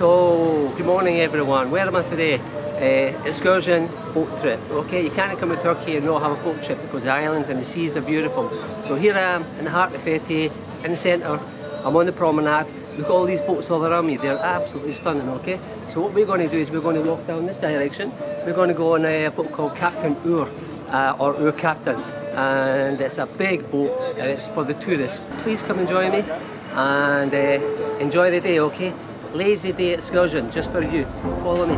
So, good morning everyone. Where am I today? Excursion boat trip. Okay, you can't come to Turkey and not have a boat trip because the islands and the seas are beautiful. So here I am in the heart of Fethiye, in the centre. I'm on the promenade. Look at all these boats all around me. They're absolutely stunning, okay? So what we're going to do is we're going to walk down this direction. We're going to go on a boat called Captain Ur, or Ur Captain. And it's a big boat and it's for the tourists. Please come and join me and enjoy the day, okay? Lazy day excursion just for you. Follow me.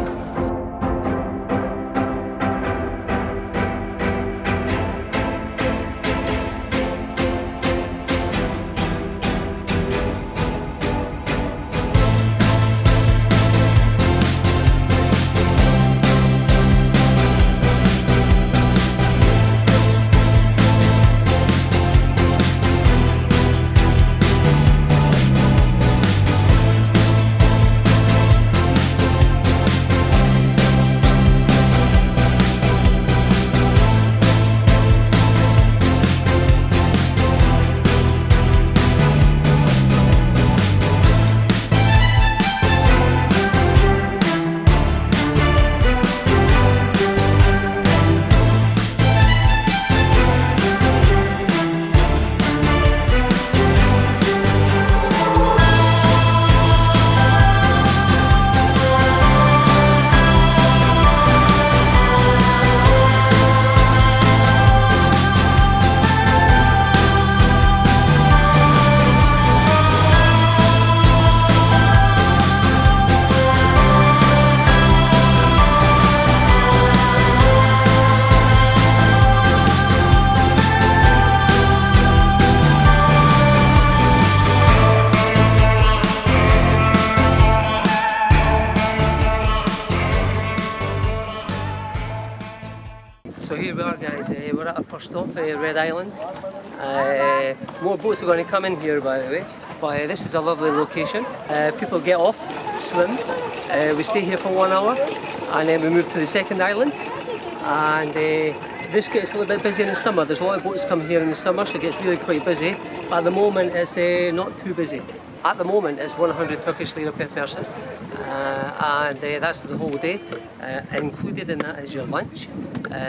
So here we are guys, we're at our first stop, Red Island. More boats are going to come in here by the way, but this is a lovely location. People get off, swim, we stay here for 1 hour and then we move to the second island. And this gets a little bit busy in the summer. There's a lot of boats come here in the summer, so it gets really quite busy. But at the moment it's not too busy. At the moment it's 100 Turkish lira per person. And that's for the whole day. Included in that is your lunch,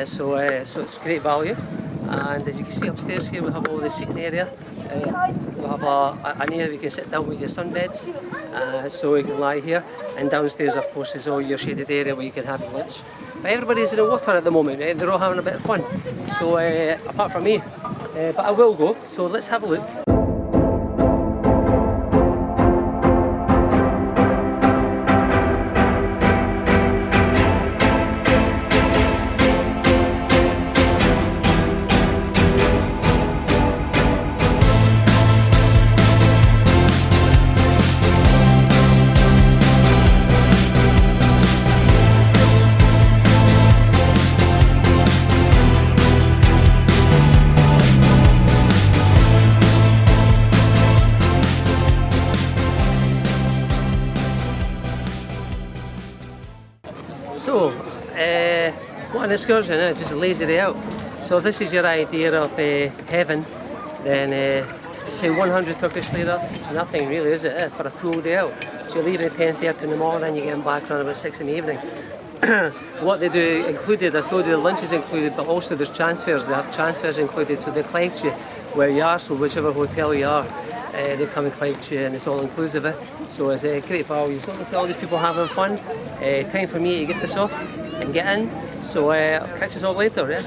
so it's great value. And as you can see upstairs here we have all the seating area. We have an area where you can sit down with your sunbeds, so you can lie here. And downstairs of course is all your shaded area where you can have your lunch. But everybody's in the water at the moment, they're all having a bit of fun. So apart from me, but I will go, so let's have a look. So, what an excursion, just a lazy day out. So if this is your idea of heaven, then say 100 Turkish lira, it's nothing really, is it, for a full day out. So you're leaving at 10:30 in the morning, you're getting back around about 6 in the evening. What they do included, I told you the lunch is included, but also there's transfers, they have transfers included, so they collect you where you are, so whichever hotel you are, they come and collect you and it's all inclusive. So it's a great value. So look at all these people having fun. Time for me to get this off and get in. So I'll catch us all later, yeah?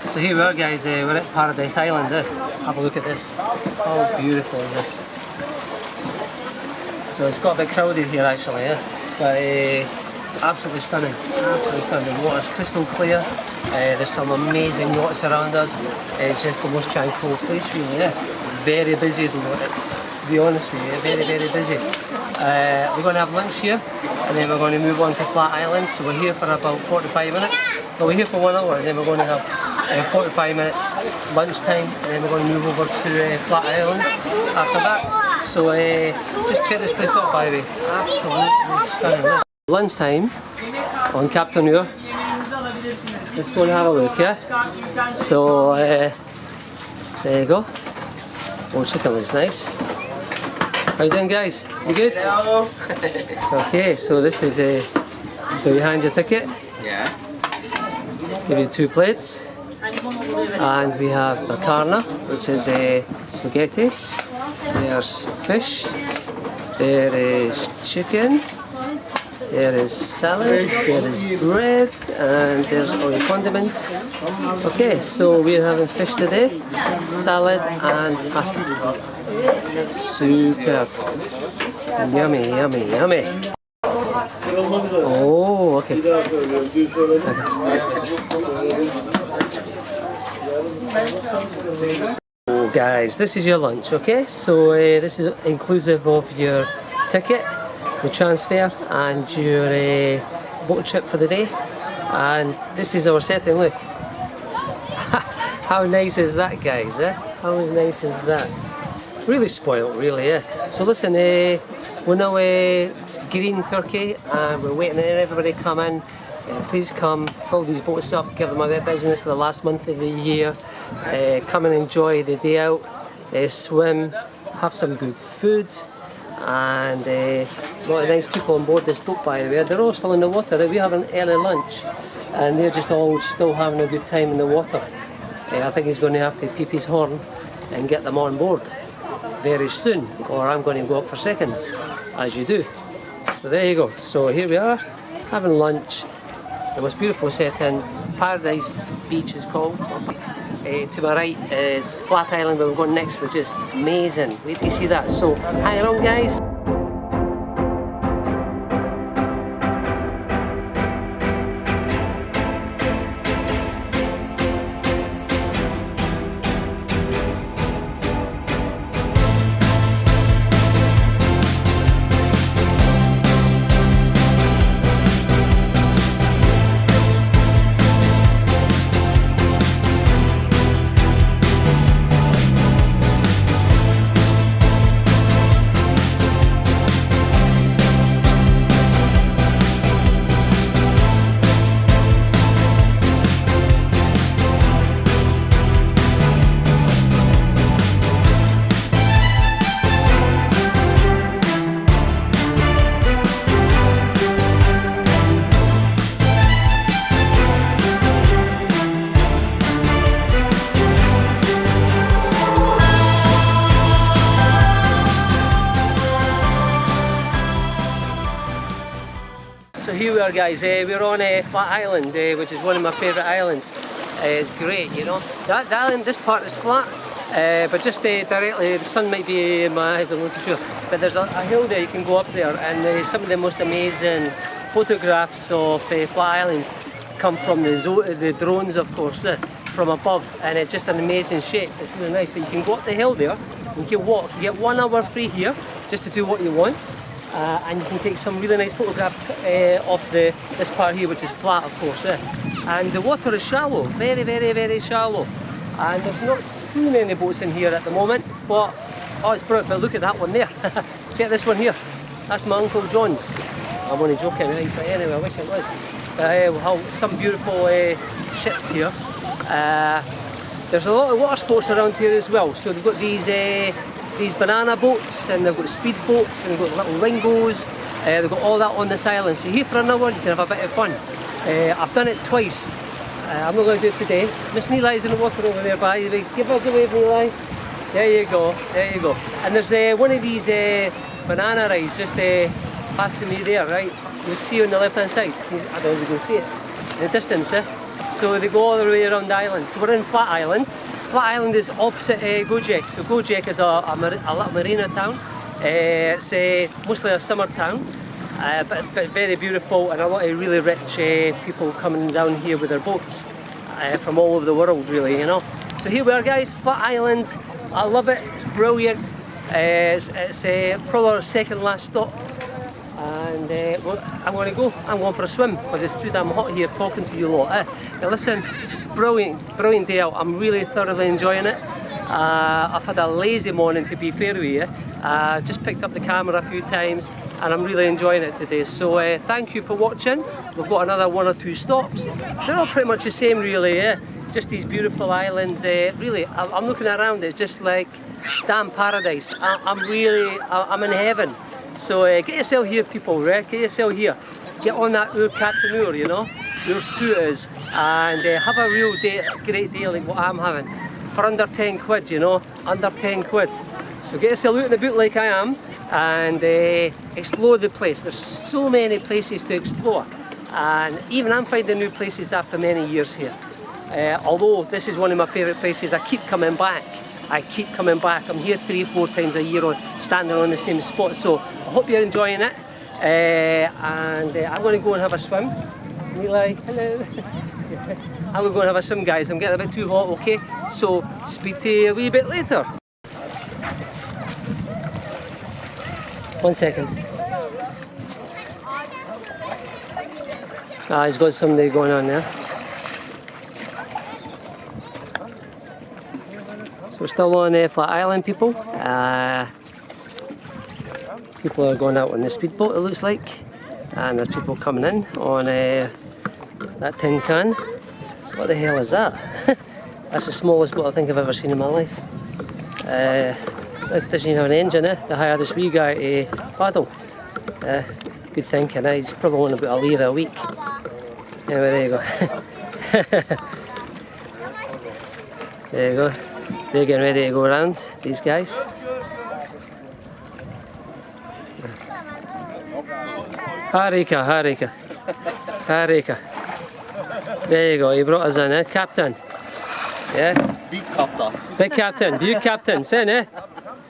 So here we are guys, we're at Paradise Island. Have a look at this. How beautiful is this? So it's got a bit crowded here actually, but absolutely stunning. Absolutely stunning. The water's crystal clear. There's some amazing yachts around us. It's just the most tranquil place really. Very busy though, to be honest with you, very, very busy. We're going to have lunch here and then we're going to move on to Flat Island. So we're here for about 45 minutes. Well, we're here for 1 hour and then we're going to have 45 minutes lunchtime and then we're going to move over to Flat Island after that. So just check this place out by the way. Absolutely stunning. Lunchtime on Captain Ure. Let's go and have a look, yeah? So there you go. Oh, chicken looks nice. How you doing guys? You good? Hello. Okay, so this is so you hand your ticket. Yeah. Give you 2 plates. And we have macarna, which is spaghetti. There's fish. There is chicken. There is salad, there is bread, and there's all the condiments. Okay, so we're having fish today, salad and pasta. Super. Yummy, yummy, yummy. Oh, okay. Oh, guys, this is your lunch, okay? So this is inclusive of your ticket, the transfer and your boat trip for the day, and this is our setting. Look. How nice is that guys, How nice is that? Really spoiled really, So listen, we're now Green Turkey and we're waiting for everybody to come in. Please come, fill these boats up, give them a bit of business for the last month of the year. Come and enjoy the day out, swim, have some good food. And a lot of nice people on board this boat by the way. They're all still in the water. We have an early lunch and they're just all still having a good time in the water. I think he's going to have to peep his horn and get them on board very soon, or I'm going to go up for seconds, as you do. So there you go. So here we are, having lunch. The most beautiful setting. Paradise Beach is called. To my right is Flat Island where we're going next, which is amazing. Wait till you see that. So hang around guys. So here we are guys, we're on Flat Island, which is one of my favourite islands. It's great, you know. That island, this part is flat, but just directly, the sun might be in my eyes, I'm not too sure. But there's a hill there, you can go up there, and some of the most amazing photographs of Flat Island come from the drones, of course, from above, and it's just an amazing shape. It's really nice, but you can go up the hill there, you can walk, you get 1 hour free here, just to do what you want. And you can take some really nice photographs of this part here, which is flat, of course. And the water is shallow, very, very, very shallow. And there's not too many boats in here at the moment, but oh, it's brilliant. But look at that one there. Check this one here. That's my Uncle John's. I'm only joking, right? But anyway, I wish it was. We'll have some beautiful ships here. There's a lot of water sports around here as well. So they've got these banana boats, and they've got speed boats, and they've got little ringos. They've got all that on this island. So you're here for an hour, you can have a bit of fun. I've done it twice. I'm not going to do it today. Miss Neeli's in the water over there, by the way. Give us a wave, Neeli. There you go, there you go. And there's one of these banana rides just passing me there, right? You'll see on the left hand side. I don't know if you can see it in the distance. So they go all the way around the island. So we're in Flat Island. Flat Island is opposite Gojek. So Gojek is a little marina town. It's mostly a summer town, but very beautiful, and a lot of really rich people coming down here with their boats from all over the world, really, you know. So here we are, guys, Flat Island. I love it. It's brilliant. It's probably our second last stop, and I'm going to go. I'm going for a swim because it's too damn hot here talking to you lot. Now listen, brilliant day out. I'm really thoroughly enjoying it. I've had a lazy morning, to be fair with you. Just picked up the camera a few times, and I'm really enjoying it today. So thank you for watching. We've got another 1 or 2 stops. They're all pretty much the same, really. Just these beautiful islands. Really, I'm looking around. It's just like damn paradise. I'm in heaven. So get yourself here, people. Right? Get yourself here. Get on that Captain Oar, you know, your tours, and have a real day, great day like what I'm having. For under 10 quid, you know, under 10 quid. So get yourself out in the boot like I am, and explore the place. There's so many places to explore, and even I'm finding new places after many years here. Although this is one of my favourite places, I keep coming back. I'm here 3-4 times a year, standing on the same spot. So I hope you're enjoying it, and I'm going to go and have a swim. Eli, hello. I'm going to go and have a swim, guys. I'm getting a bit too hot, okay? So speak to you a wee bit later. 1 second. He's got something going on there. So we're still on Flat Island, people. People are going out on the speedboat, it looks like. And there's people coming in on that tin can. What the hell is that? That's the smallest boat I think I've ever seen in my life. It doesn't even have an engine, They hire this wee guy to paddle. Good thinking, He's probably on about £1 a week. Anyway, there you go. There you go. They're getting ready to go around, these guys. Harika. There you go, he brought us in, Captain. Yeah? Big captain, you captain, saying,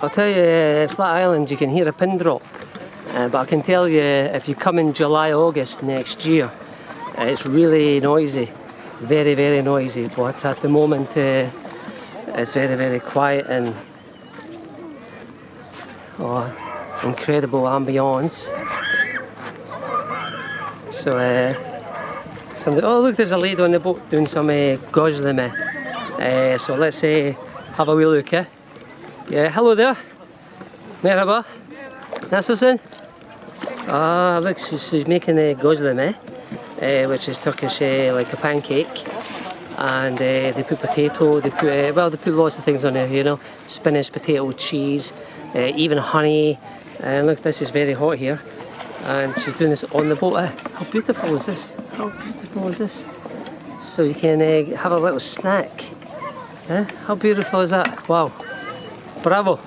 I'll tell you, Flat Island, you can hear a pin drop. But I can tell you, if you come in July, August next year, it's really noisy. Very, very noisy. But at the moment, it's very, very quiet and incredible ambience. So, oh look, there's a lady on the boat doing some gozleme. So let's have a wee look, Yeah, hello there. Merhaba. Nasılsın? Look, she's making a gozleme, which is Turkish, like a pancake. And they put potato, they put lots of things on there, you know, spinach, potato, cheese, even honey. And look, this is very hot here. And she's doing this on the boat. How beautiful is this? How beautiful is this? So you can have a little snack. How beautiful is that? Wow. Bravo.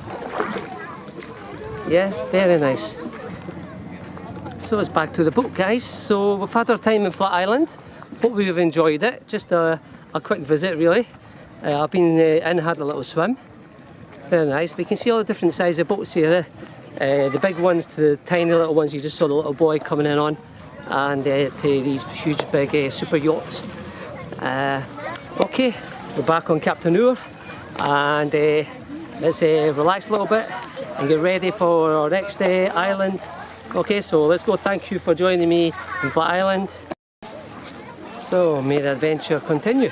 Yeah, very nice. So it's back to the boat, guys. So we've had our time in Flat Island. Hope you've enjoyed it. Just a quick visit, really. I've been in and had a little swim. Very nice. But you can see all the different sizes of boats here. The big ones to the tiny little ones you just saw the little boy coming in on, and to these huge big super yachts. Okay, we're back on Captain Oar, and let's relax a little bit and get ready for our next island. Okay, so let's go. Thank you for joining me in Flat Island. So may the adventure continue.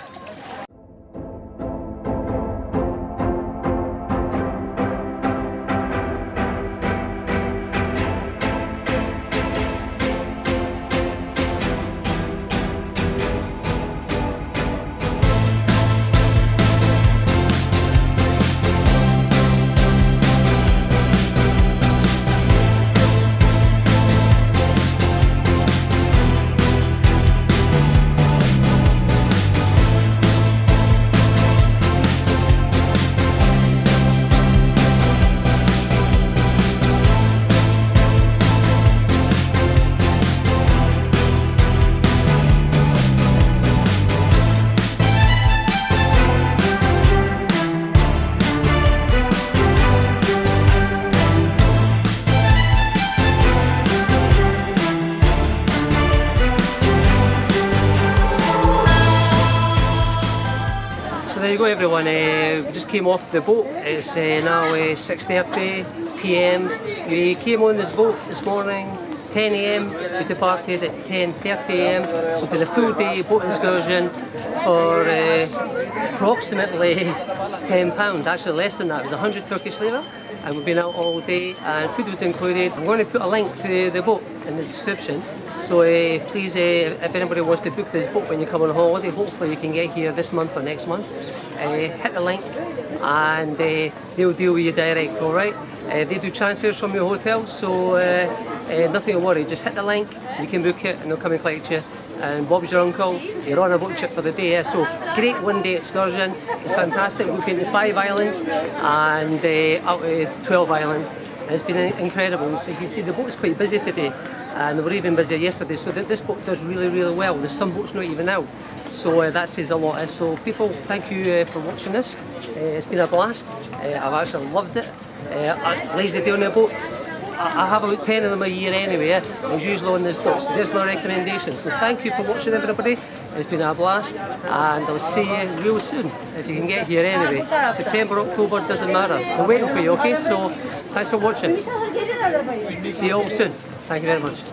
So there you go, everyone. We just came off the boat. It's now 6:30 p.m. We came on this boat this morning, 10 a.m. We departed at 10:30 a.m. So we did a full day boat excursion for approximately £10. Actually less than that. It was 100 Turkish lira. And we've been out all day and food was included. I'm going to put a link to the boat in the description. So please, if anybody wants to book this boat when you come on holiday, hopefully you can get here this month or next month. Hit the link and they'll deal with you direct, alright? They do transfers from your hotel, so nothing to worry. Just hit the link, you can book it and they'll come and collect you. And Bob's your uncle, you're on a boat trip for the day. So great one-day excursion, it's fantastic. We've been to 5 islands and out to 12 islands. It's been incredible. So you can see the boat's quite busy today and they were even busier yesterday. So this boat does really, really well. There's some boats not even out. So that says a lot. So people, thank you for watching this. It's been a blast. I've actually loved it. Lazy day on the boat. I have about 10 of them a year anyway. I was usually on this boat, so there's my recommendation. So thank you for watching, everybody. It's been a blast and I'll see you real soon if you can get here anyway. September, October, doesn't matter. We're waiting for you, okay? So thanks for watching. See you all soon. Thank you very much.